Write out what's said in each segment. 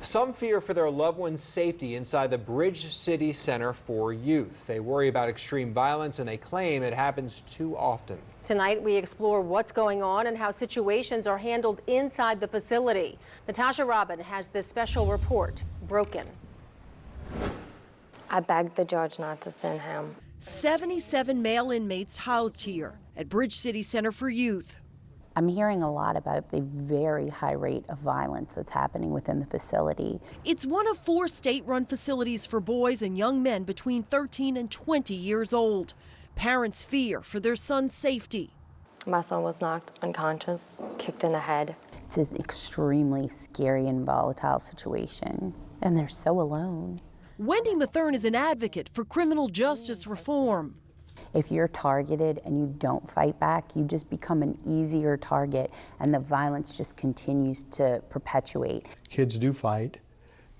Some fear for their loved ones' safety inside the Bridge City Center for Youth. They worry about extreme violence and they claim it happens too often. Tonight, we explore what's going on and how situations are handled inside the facility. Natasha Robin has this special report, Broken. I begged the judge not to send him. 77 male inmates housed here at Bridge City Center for Youth. I'm hearing a lot about the very high rate of violence that's happening within the facility. It's one of 4 state-run facilities for boys and young men between 13 and 20 years old. Parents fear for their son's safety. My son was knocked unconscious, kicked in the head. It's an extremely scary and volatile situation, and they're so alone. Wendy Mathern is an advocate for criminal justice reform. If you're targeted and you don't fight back, you just become an easier target, and the violence just continues to perpetuate. Kids do fight.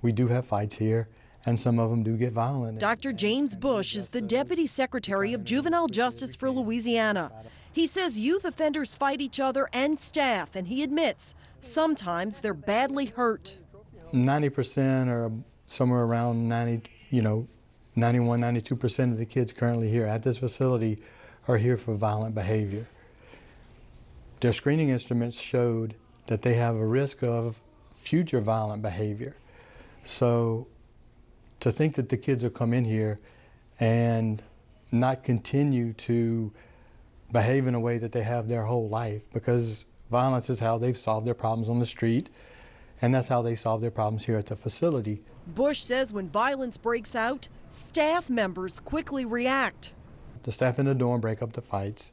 We do have fights here, and some of them do get violent. Dr. James Bush is the Deputy Secretary of Juvenile Justice for Louisiana. He says youth offenders fight each other and staff, and he admits sometimes they're badly hurt. 90% or somewhere around 91, 92% of the kids currently here at this facility are here for violent behavior. Their screening instruments showed that they have a risk of future violent behavior. So to think that the kids will come in here and not continue to behave in a way that they have their whole life, because violence is how they've solved their problems on the street, and that's how they solve their problems here at the facility. Bush says when violence breaks out, staff members quickly react. The staff in the dorm break up the fights.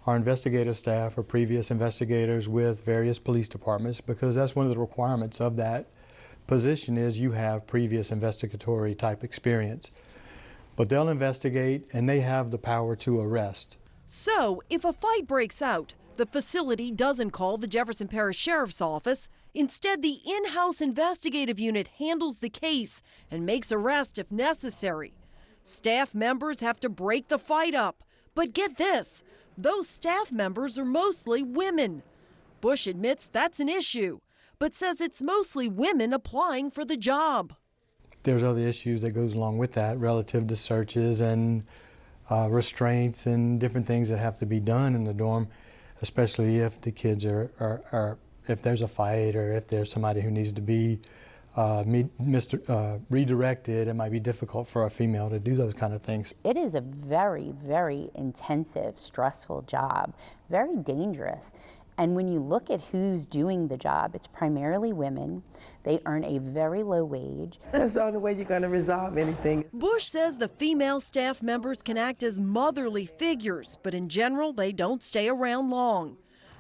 Our investigative staff are previous investigators with various police departments, because that's one of the requirements of that position is you have previous investigatory type experience. But they'll investigate and they have the power to arrest. So if a fight breaks out, the facility doesn't call the Jefferson Parish Sheriff's Office. Instead, the in-house investigative unit handles the case and makes arrests if necessary. Staff members have to break the fight up. But get this, those staff members are mostly women. Bush admits that's an issue, but says it's mostly women applying for the job. There's other issues that goes along with that relative to searches and restraints and different things that have to be done in the dorm, especially if the kids are if there's a fight or if there's somebody who needs to be redirected. It might be difficult for a female to do those kind of things. It is a very, very intensive, stressful job, very dangerous. And when you look at who's doing the job, it's primarily women. They earn a very low wage. That's the only way you're going to resolve anything. Bush says the female staff members can act as motherly figures, but in general, they don't stay around long.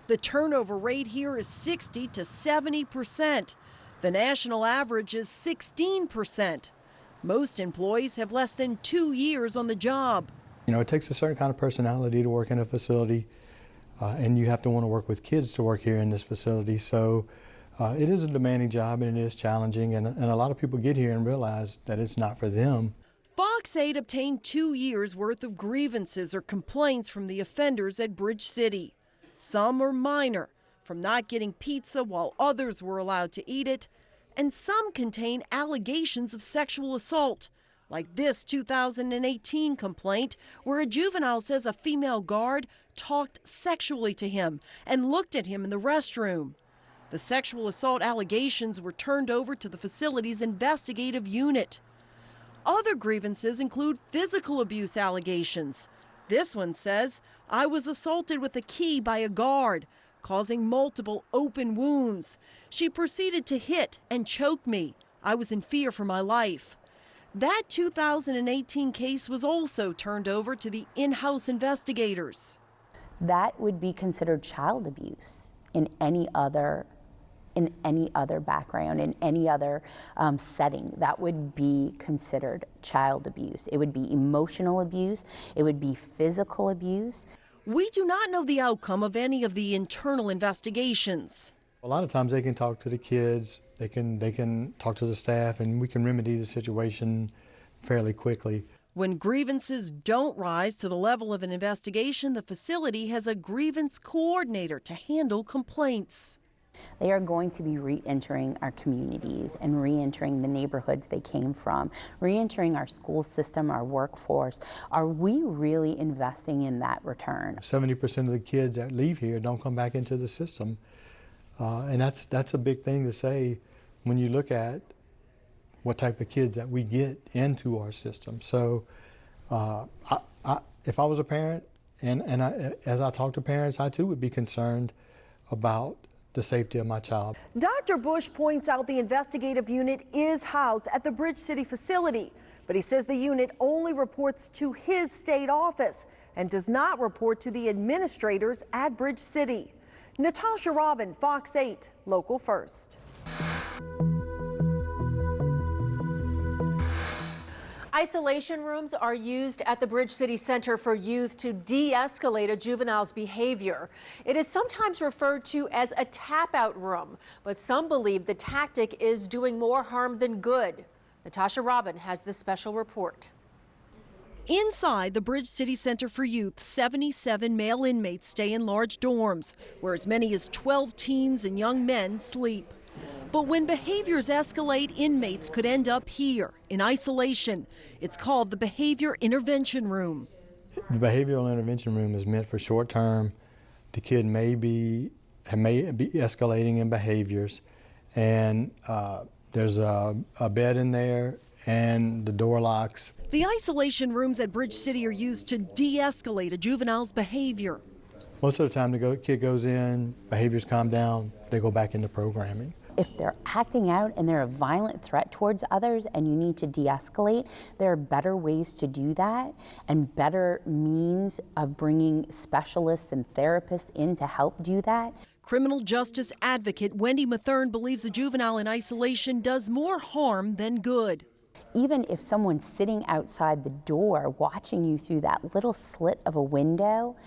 The turnover rate here is 60 to 70%. The national average is 16%. Most employees have less than 2 years on the job. You know, it takes a certain kind of personality to work in a facility. And you have to want to work with kids to work here in this facility. So it is a demanding job and it is challenging, and a lot of people get here and realize that it's not for them. Fox 8 obtained 2 years worth of grievances or complaints from the offenders at Bridge City. Some are minor, from not getting pizza while others were allowed to eat it, and some contain allegations of sexual assault, like this 2018 complaint where a juvenile says a female guard talked sexually to him and looked at him in the restroom. The sexual assault allegations were turned over to the facility's investigative unit. Other grievances include physical abuse allegations. This one says, I was assaulted with a key by a guard, causing multiple open wounds. She proceeded to hit and choke me. I was in fear for my life. That 2018 case was also turned over to the in-house investigators. That would be considered child abuse in any other background, in any other setting. That would be considered child abuse. It would be emotional abuse. It would be physical abuse. We do not know the outcome of any of the internal investigations. A lot of times they can talk to the kids, they can talk to the staff, and we can remedy the situation fairly quickly. When grievances don't rise to the level of an investigation, the facility has a grievance coordinator to handle complaints. They are going to be re-entering our communities and re-entering the neighborhoods they came from, re-entering our school system, our workforce. Are we really investing in that return? 70% of the kids that leave here don't come back into the system. And that's a big thing to say when you look at what type of kids that we get into our system. So if I was a parent, as I talk to parents, I too would be concerned about the safety of my child. Dr. Bush points out the investigative unit is housed at the Bridge City facility, but he says the unit only reports to his state office and does not report to the administrators at Bridge City. Natasha Robin, Fox 8, Local First. Isolation rooms are used at the Bridge City Center for Youth to de-escalate a juvenile's behavior. It is sometimes referred to as a tap-out room, but some believe the tactic is doing more harm than good. Natasha Robin has this special report. Inside the Bridge City Center for Youth, 77 male inmates stay in large dorms, where as many as 12 teens and young men sleep. But when behaviors escalate, inmates could end up here in isolation. It's called the Behavior Intervention Room. The Behavioral Intervention Room is meant for short term. The kid may be escalating in behaviors, and there's a bed in there and the door locks. The isolation rooms at Bridge City are used to de-escalate a juvenile's behavior. Most of the time the kid goes in, behaviors calm down, they go back into programming. If they're acting out and they're a violent threat towards others and you need to de-escalate, there are better ways to do that and better means of bringing specialists and therapists in to help do that. Criminal justice advocate Wendy Mathern believes a juvenile in isolation does more harm than good. Even if someone's sitting outside the door watching you through that little slit of a window,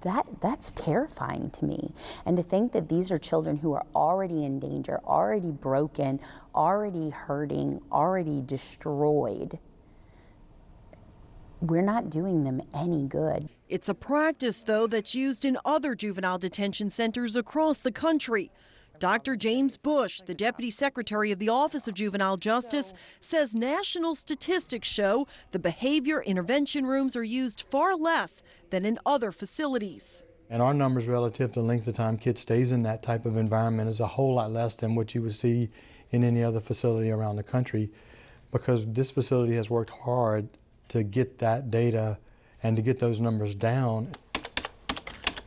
that's terrifying to me. And to think that these are children who are already in danger, already broken, already hurting, already destroyed, we're not doing them any good. It's a practice, though, that's used in other juvenile detention centers across the country. Dr. James Bush, the Deputy Secretary of the Office of Juvenile Justice, says national statistics show the behavior intervention rooms are used far less than in other facilities. And our numbers relative to the length of time kids stays in that type of environment is a whole lot less than what you would see in any other facility around the country, because this facility has worked hard to get that data and to get those numbers down.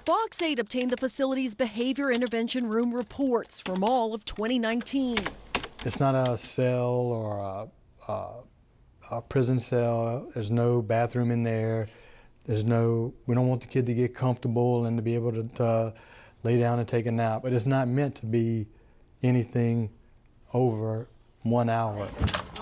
Fox 8 obtained the facility's behavior intervention room reports from all of 2019. It's not a cell or a prison cell. There's no bathroom in there. We don't want the kid to get comfortable and to be able to lay down and take a nap. But it's not meant to be anything over 1 hour.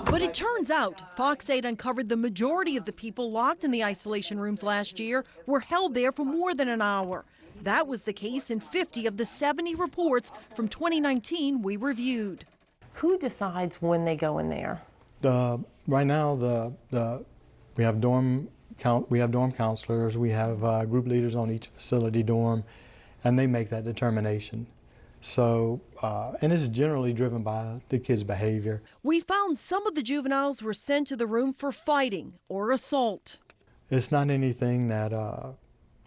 But it turns out Fox 8 uncovered the majority of the people locked in the isolation rooms last year were held there for more than an hour. That was the case in 50 of the 70 reports from 2019 we reviewed. Who decides when they go in there? Right now, we have dorm counselors, we have group leaders on each facility dorm, and they make that determination. So, and it's generally driven by the kids' behavior. We found some of the juveniles were sent to the room for fighting or assault. It's not anything that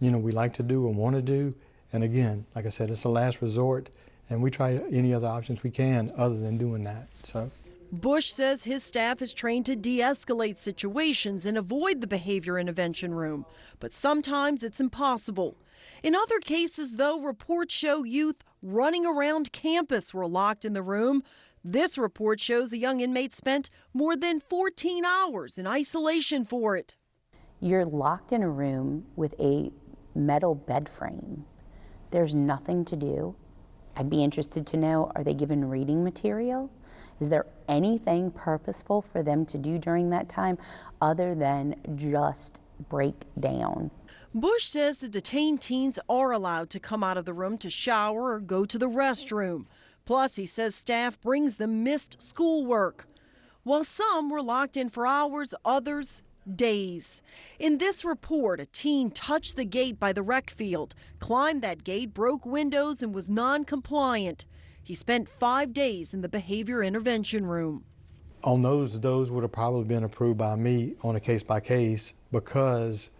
we like to do or want to do. And again, like I said, it's a last resort, and we try any other options we can other than doing that. So. Bush says his staff is trained to de-escalate situations and avoid the behavior intervention room, but sometimes it's impossible. In other cases, though, reports show youth running around campus were locked in the room. This report shows a young inmate spent more than 14 hours in isolation for it. You're locked in a room with a metal bed frame. There's nothing to do. I'd be interested to know, are they given reading material? Is there anything purposeful for them to do during that time other than just break down? Bush says the detained teens are allowed to come out of the room to shower or go to the restroom. Plus, he says staff brings them missed schoolwork. While some were locked in for hours, others days. In this report, a teen touched the gate by the rec field, climbed that gate, broke windows, and was non-compliant. He spent 5 days in the behavior intervention room. On those would have probably been approved by me on a case by case because,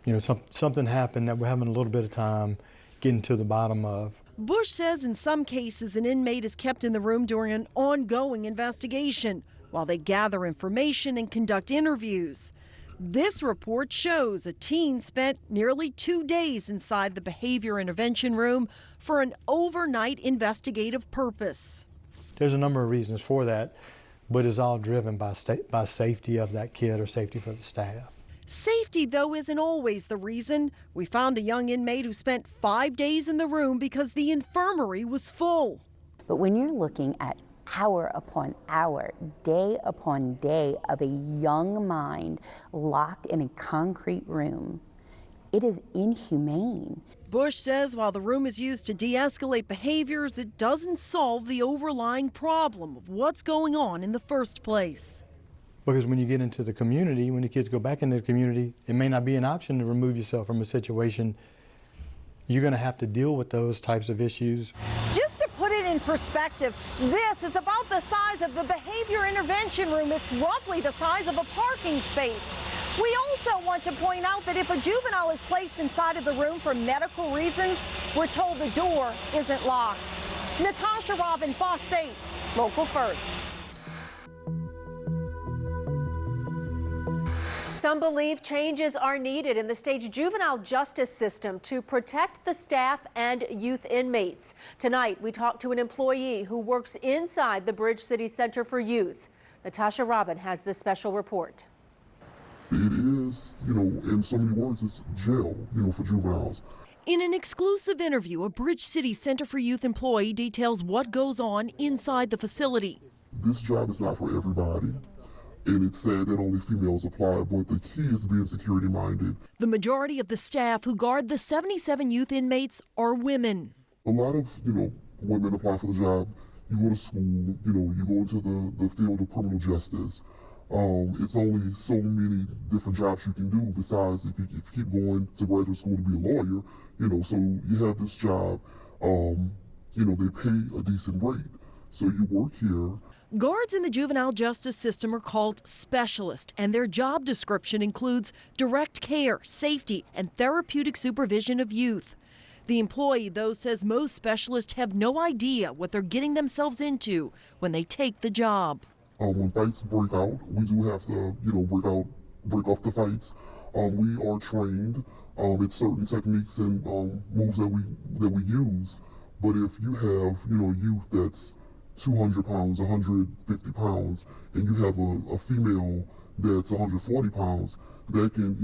you know, something happened that we're having a little bit of time getting to the bottom of. Bush says in some cases an inmate is kept in the room during an ongoing investigation while they gather information and conduct interviews. This report shows a teen spent nearly 2 days inside the behavior intervention room for an overnight investigative purpose. There's a number of reasons for that, but it's all driven by safety of that kid or safety for the staff. Safety, though, isn't always the reason. We found a young inmate who spent 5 days in the room because the infirmary was full. But when you're looking at hour upon hour, day upon day of a young mind locked in a concrete room, it is inhumane. Bush says while the room is used to de-escalate behaviors, it doesn't solve the overlying problem of what's going on in the first place. Because when you get into the community, when the kids go back into the community, it may not be an option to remove yourself from a situation. You're going to have to deal with those types of issues. Just to put it in perspective, this is about the size of the behavior intervention room. It's roughly the size of a parking space. We also want to point out that if a juvenile is placed inside of the room for medical reasons, we're told the door isn't locked. Natasha Robin, Fox 8, Local First. Some believe changes are needed in the state's juvenile justice system to protect the staff and youth inmates. Tonight, we talked to an employee who works inside the Bridge City Center for Youth. Natasha Robin has this special report. It is, in so many words, it's jail, for juveniles. In an exclusive interview, a Bridge City Center for Youth employee details what goes on inside the facility. This job is not for everybody. And it's sad that only females apply, but the key is being security-minded. The majority of the staff who guard the 77 youth inmates are women. A lot of, women apply for the job. You go to school, you go into the field of criminal justice. It's only so many different jobs you can do besides if you keep going to graduate school to be a lawyer, so you have this job, they pay a decent rate. So you work here. Guards in the juvenile justice system are called specialists, and their job description includes direct care, safety, and therapeutic supervision of youth. The employee, though, says most specialists have no idea what they're getting themselves into when they take the job. When fights break out, we do have to, break up the fights. We are trained. It's certain techniques and moves that we use. But if you have, youth that's 200 pounds, 150 pounds, and you have a female that's 140 pounds, that can,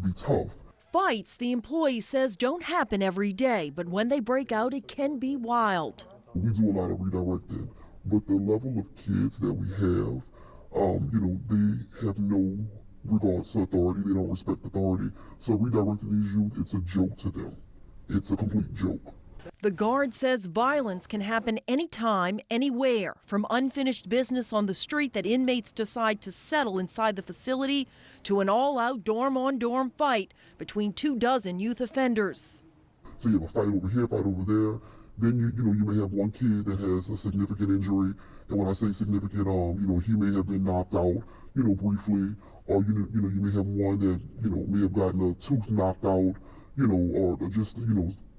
be tough. Fights, the employee says, don't happen every day, but when they break out, it can be wild. We do a lot of redirected, but the level of kids that we have, they have no regards to authority. They don't respect authority. So redirecting these youth, it's a joke to them. It's a complete joke. The guard says violence can happen anytime, anywhere, from unfinished business on the street that inmates decide to settle inside the facility to an all-out dorm-on-dorm fight between 24 youth offenders. So you have a fight over here, fight over there. Then you may have one kid that has a significant injury, and when I say significant, he may have been knocked out, briefly, or you may have one that may have gotten a tooth knocked out, or just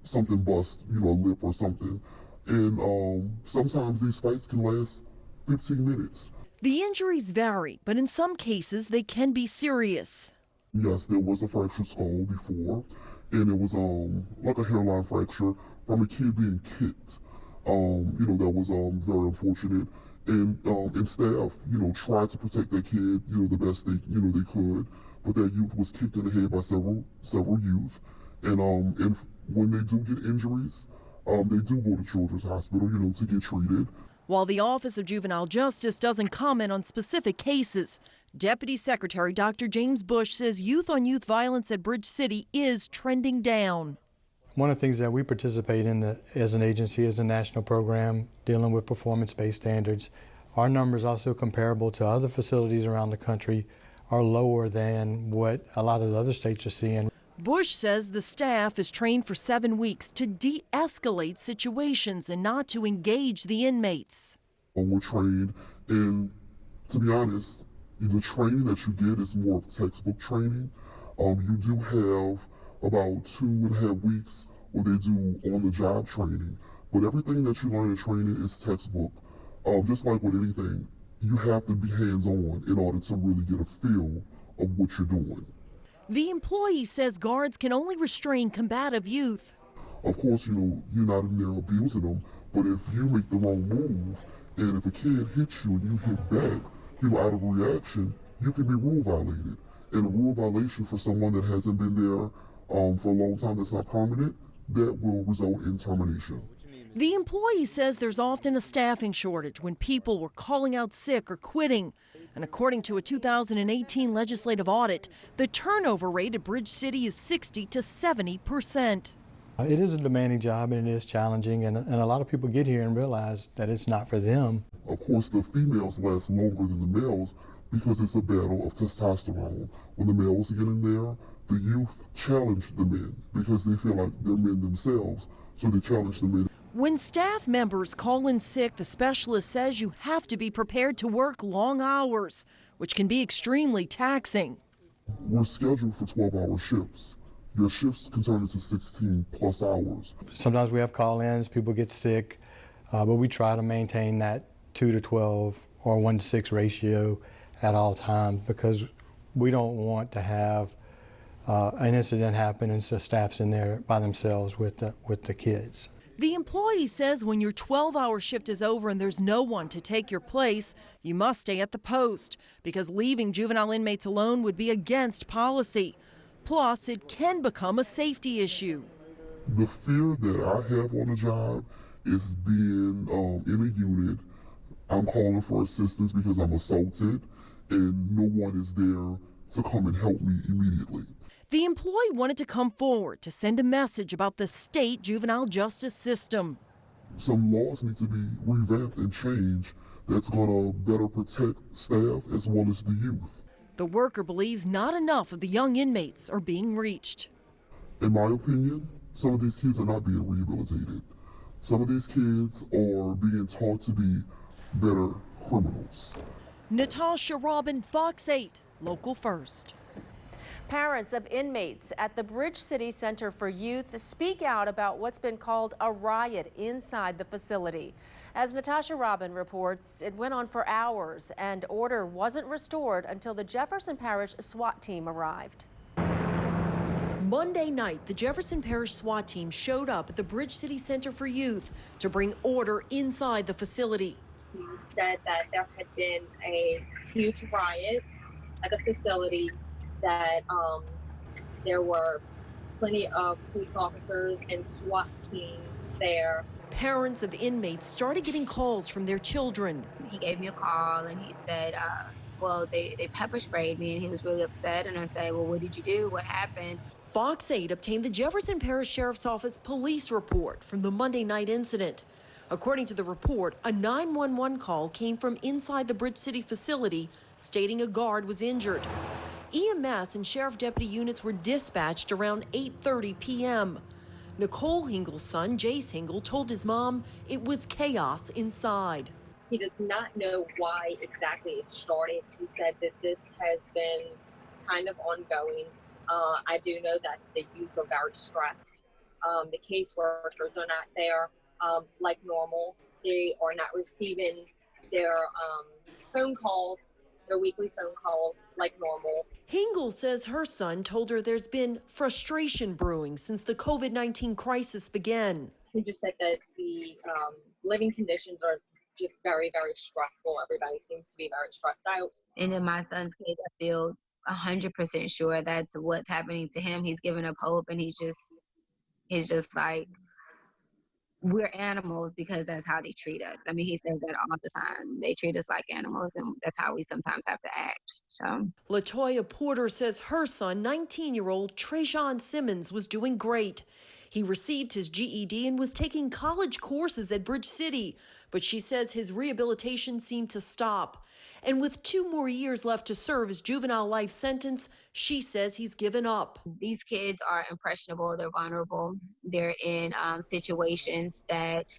something bust, a lip or something. And sometimes these fights can last 15 minutes. The injuries vary, but in some cases they can be serious. Yes, there was a fractured skull before, and it was like a hairline fracture from a kid being kicked. That was very unfortunate. And staff, tried to protect their kid, the best they could, but that youth was kicked in the head by several youth. And when they do get injuries, they do go to Children's Hospital, to get treated. While the Office of Juvenile Justice doesn't comment on specific cases, Deputy Secretary Dr. James Bush says youth-on-youth violence at Bridge City is trending down. One of the things that we participate in as an agency is a national program dealing with performance-based standards. Our numbers, also comparable to other facilities around the country, are lower than what a lot of the other states are seeing. Bush says the staff is trained for 7 weeks to de-escalate situations and not to engage the inmates. We're trained, and to be honest, the training that you get is more of textbook training. You do have about 2.5 weeks where they do on-the-job training, but everything that you learn in training is textbook. Just like with anything, you have to be hands-on in order to really get a feel of what you're doing. The employee says guards can only restrain combative youth. Of course, you're not in there abusing them, but if you make the wrong move, and if a kid hits you and you hit back, out of reaction, you can be rule violated. And a rule violation for someone that hasn't been there for a long time, that's not permanent, that will result in termination. The employee says there's often a staffing shortage when people were calling out sick or quitting. And according to a 2018 legislative audit, the turnover rate at Bridge City is 60 to 70%. It is a demanding job and it is challenging, and a lot of people get here and realize that it's not for them. Of course, the females last longer than the males because it's a battle of testosterone. When the males get in there, the youth challenge the men because they feel like they're men themselves, so they challenge the men. When staff members call in sick, the specialist says you have to be prepared to work long hours, which can be extremely taxing. We're scheduled for 12-hour shifts. Your shifts can turn into 16 plus hours. Sometimes we have call-ins, people get sick, but we try to maintain that 2 to 12 or 1 to 6 ratio at all times because we don't want to have an incident happen and so staff's in there by themselves with the kids. The employee says when your 12-hour shift is over and there's no one to take your place, you must stay at the post because leaving juvenile inmates alone would be against policy. Plus, it can become a safety issue. The fear that I have on the job is being in a unit. I'm calling for assistance because I'm assaulted and no one is there to come and help me immediately. The employee wanted to come forward to send a message about the state juvenile justice system. Some laws need to be revamped and changed that's going to better protect staff as well as the youth. The worker believes not enough of the young inmates are being reached. In my opinion, some of these kids are not being rehabilitated. Some of these kids are being taught to be better criminals. Natasha Robin, Fox 8, Local First. Parents of inmates at the Bridge City Center for Youth speak out about what's been called a riot inside the facility. As Natasha Robin reports, it went on for hours and order wasn't restored until the Jefferson Parish SWAT team arrived. Monday night, the Jefferson Parish SWAT team showed up at the Bridge City Center for Youth to bring order inside the facility. He said that there had been a huge riot at the facility, that there were plenty of police officers and SWAT team there. Parents of inmates started getting calls from their children. He gave me a call and he said, well, they pepper sprayed me, and he was really upset. And I said, well, what did you do? What happened? Fox 8 obtained the Jefferson Parish Sheriff's Office police report from the Monday night incident. According to the report, a 911 call came from inside the Bridge City facility stating a guard was injured. EMS and sheriff deputy units were dispatched around 8:30 p.m. Nicole Hingle's son, Jace Hingle, told his mom it was chaos inside. He does not know why exactly it started. He said that this has been kind of ongoing. I do know that the youth are very stressed. The caseworkers are not there like normal. They are not receiving their phone calls, their weekly phone calls like normal. Hingle says her son told her there's been frustration brewing since the COVID-19 crisis began. He just said that the living conditions are just very, very stressful. Everybody seems to be very stressed out. And in my son's case, I feel 100% sure that's what's happening to him. He's giving up hope, and he's just like, we're animals because that's how they treat us. I mean, he says that all the time. They treat us like animals, and that's how we sometimes have to act. So LaToya Porter says her son, 19-year-old Trayshawn Simmons, was doing great. He received his GED and was taking college courses at Bridge City, but she says his rehabilitation seemed to stop. And with 2 more years left to serve his juvenile life sentence, she says he's given up. These kids are impressionable, they're vulnerable, they're in situations that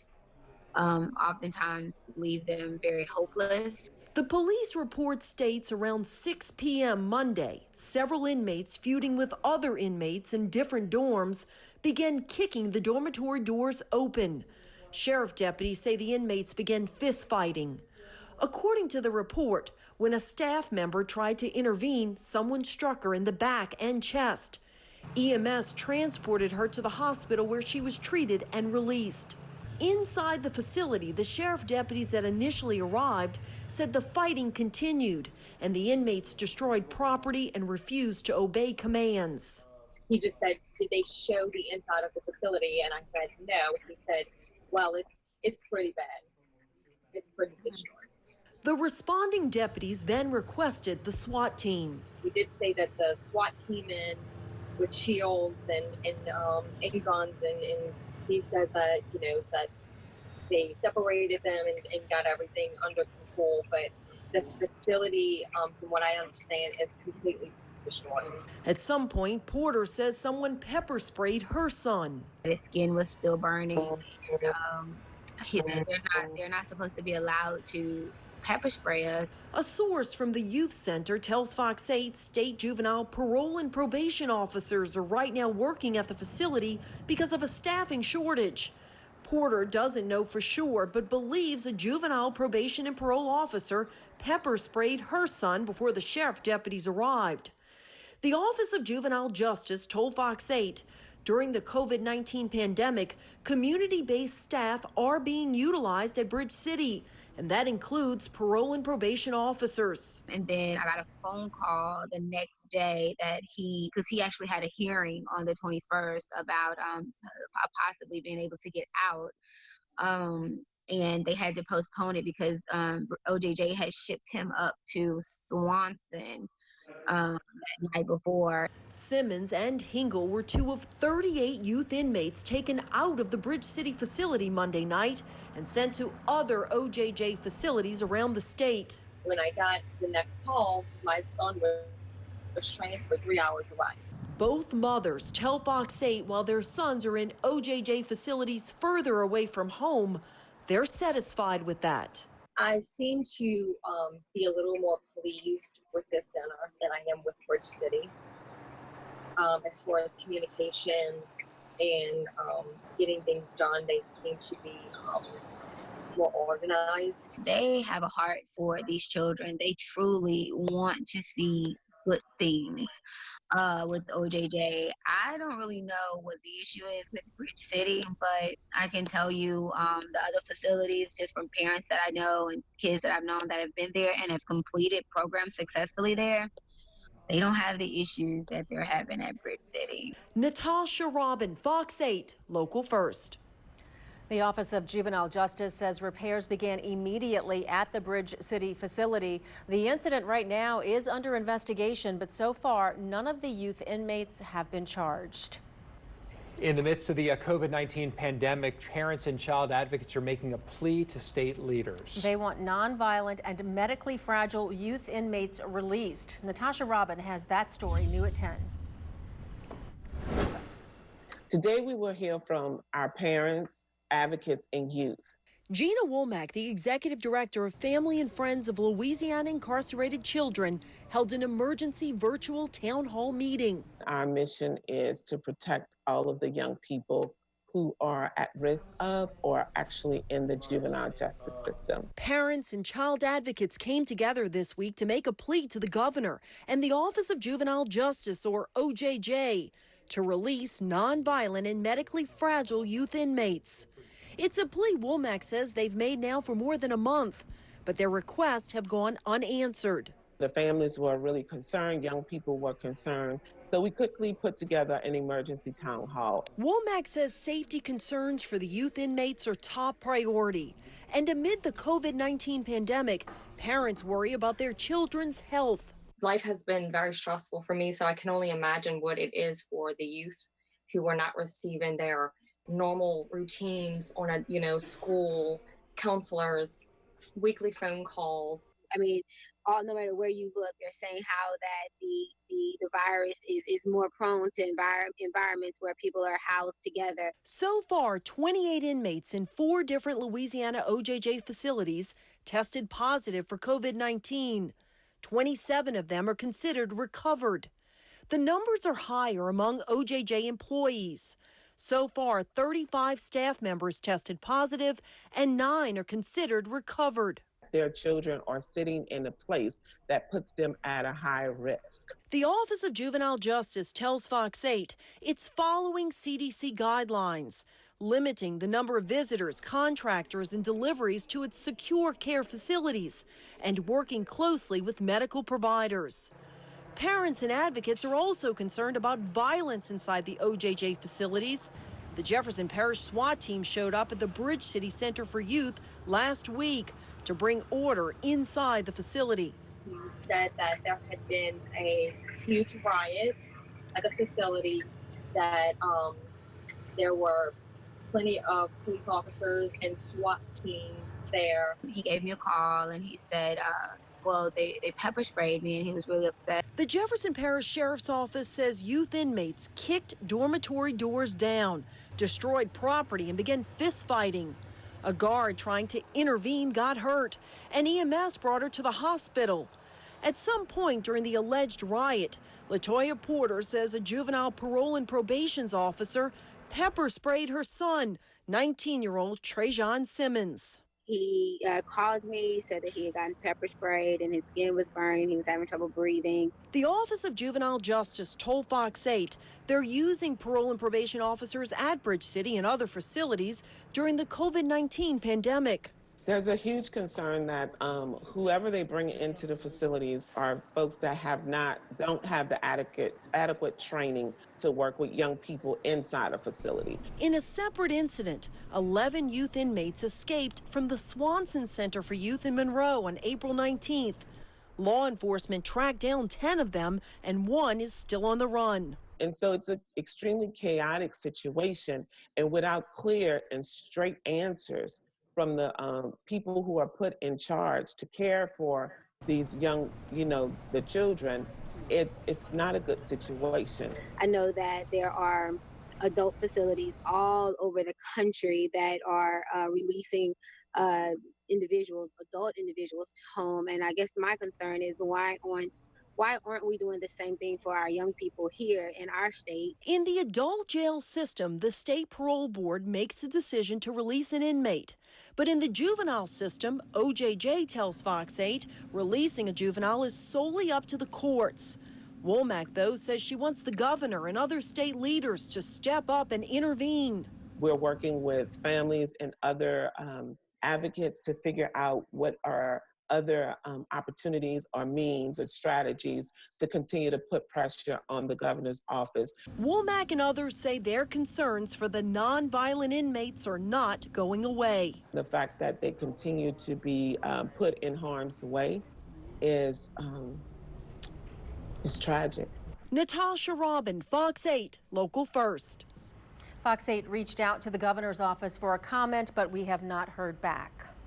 oftentimes leave them very hopeless. The police report states around 6 p.m. Monday, several inmates feuding with other inmates in different dorms began kicking the dormitory doors open. Sheriff deputies say the inmates began fistfighting. According to the report, when a staff member tried to intervene, someone struck her in the back and chest. EMS transported her to the hospital where she was treated and released. Inside the facility, the sheriff deputies that initially arrived said the fighting continued and the inmates destroyed property and refused to obey commands. He just said, "Did they show the inside of the facility?" And I said, "No." He said, "Well, it's pretty bad. It's pretty destroyed." The responding deputies then requested the SWAT team. He did say that the SWAT came in with shields and guns, and he said that, that they separated them and got everything under control, but the facility, from what I understand, is completely destroyed. At some point, Porter says someone pepper sprayed her son. His skin was still burning. They're not supposed to be allowed to pepper spray us. A source from the youth center tells Fox 8 state juvenile parole and probation officers are right now working at the facility because of a staffing shortage. Porter doesn't know for sure, but believes a juvenile probation and parole officer pepper sprayed her son before the sheriff deputies arrived. The Office of Juvenile Justice told Fox 8, during the COVID-19 pandemic, community-based staff are being utilized at Bridge City, and that includes parole and probation officers. And then I got a phone call the next day that because he actually had a hearing on the 21st about possibly being able to get out. And they had to postpone it because OJJ had shipped him up to Swanson that night before. Simmons and Hingle were 2 of 38 youth inmates taken out of the Bridge City facility Monday night and sent to other OJJ facilities around the state. When I got the next call, my son was transferred 3 hours away. Both mothers tell Fox 8 while their sons are in OJJ facilities further away from home, they're satisfied with that. I seem to be a little more pleased with this center than I am with Bridge City. As far as communication and getting things done, they seem to be more organized. They have a heart for these children. They truly want to see good things with OJJ. I don't really know what the issue is with Bridge City, but I can tell you the other facilities, just from parents that I know and kids that I've known that have been there and have completed programs successfully there, they don't have the issues that they're having at Bridge City. Natasha Robin, Fox 8, Local First. The Office of Juvenile Justice says repairs began immediately at the Bridge City facility. The incident right now is under investigation, but so far, none of the youth inmates have been charged. In the midst of the COVID-19 pandemic, parents and child advocates are making a plea to state leaders. They want nonviolent and medically fragile youth inmates released. Natasha Robin has that story new at 10. Today we will hear from our parents, advocates, and youth. Gina Womack, the executive director of Family and Friends of Louisiana Incarcerated Children, held an emergency virtual town hall meeting. Our mission is to protect all of the young people who are at risk of or actually in the juvenile justice system. Parents and child advocates came together this week to make a plea to the governor and the Office of Juvenile Justice, or OJJ, to release nonviolent and medically fragile youth inmates. It's a plea Womack says they've made now for more than a month, but their requests have gone unanswered. The families were really concerned, young people were concerned, so we quickly put together an emergency town hall. Womack says safety concerns for the youth inmates are top priority. And amid the COVID-19 pandemic, parents worry about their children's health. Life has been very stressful for me, so I can only imagine what it is for the youth who are not receiving their normal routines on school, counselors, weekly phone calls. I mean, no matter where you look, they're saying how that the virus is more prone to environments where people are housed together. So far, 28 inmates in 4 different Louisiana OJJ facilities tested positive for COVID-19. 27 of them are considered recovered. The numbers are higher among OJJ employees. So far, 35 staff members tested positive and 9 are considered recovered. Their children are sitting in a place that puts them at a high risk. The Office of Juvenile Justice tells Fox 8 it's following CDC guidelines, limiting the number of visitors, contractors, and deliveries to its secure care facilities, and working closely with medical providers. Parents and advocates are also concerned about violence inside the OJJ facilities. The Jefferson Parish SWAT team showed up at the Bridge City Center for Youth last week to bring order inside the facility. He said that there had been a huge riot at the facility, that there were plenty of police officers and SWAT team there. He gave me a call and he said, well, they pepper sprayed me, and he was really upset. The Jefferson Parish Sheriff's Office says youth inmates kicked dormitory doors down, destroyed property, and began fistfighting. A guard trying to intervene got hurt, and EMS brought her to the hospital. At some point during the alleged riot, Latoya Porter says a juvenile parole and probations officer pepper sprayed her son, 19-year-old Trajan Simmons. He called me, said that he had gotten pepper sprayed and his skin was burning. He was having trouble breathing. The Office of Juvenile Justice told Fox 8 they're using parole and probation officers at Bridge City and other facilities during the COVID-19 pandemic. There's a huge concern that whoever they bring into the facilities are folks that don't have the adequate training to work with young people inside a facility. In a separate incident, 11 youth inmates escaped from the Swanson Center for Youth in Monroe on April 19th. Law enforcement tracked down 10 of them, and 1 is still on the run. And so it's an extremely chaotic situation, and without clear and straight answers from the people who are put in charge to care for these young, the children, it's not a good situation. I know that there are adult facilities all over the country that are releasing adult individuals to home. And I guess my concern is why aren't we doing the same thing for our young people here in our state? In the adult jail system, the state parole board makes the decision to release an inmate. But in the juvenile system, OJJ tells Fox 8, releasing a juvenile is solely up to the courts. Womack, though, says she wants the governor and other state leaders to step up and intervene. We're working with families and other advocates to figure out what are other opportunities or means or strategies to continue to put pressure on the governor's office. Womack and others say their concerns for the nonviolent inmates are not going away. The fact that they continue to be put in harm's way is tragic. Natasha Robin, Fox 8, Local First. Fox 8 reached out to the governor's office for a comment, but we have not heard back.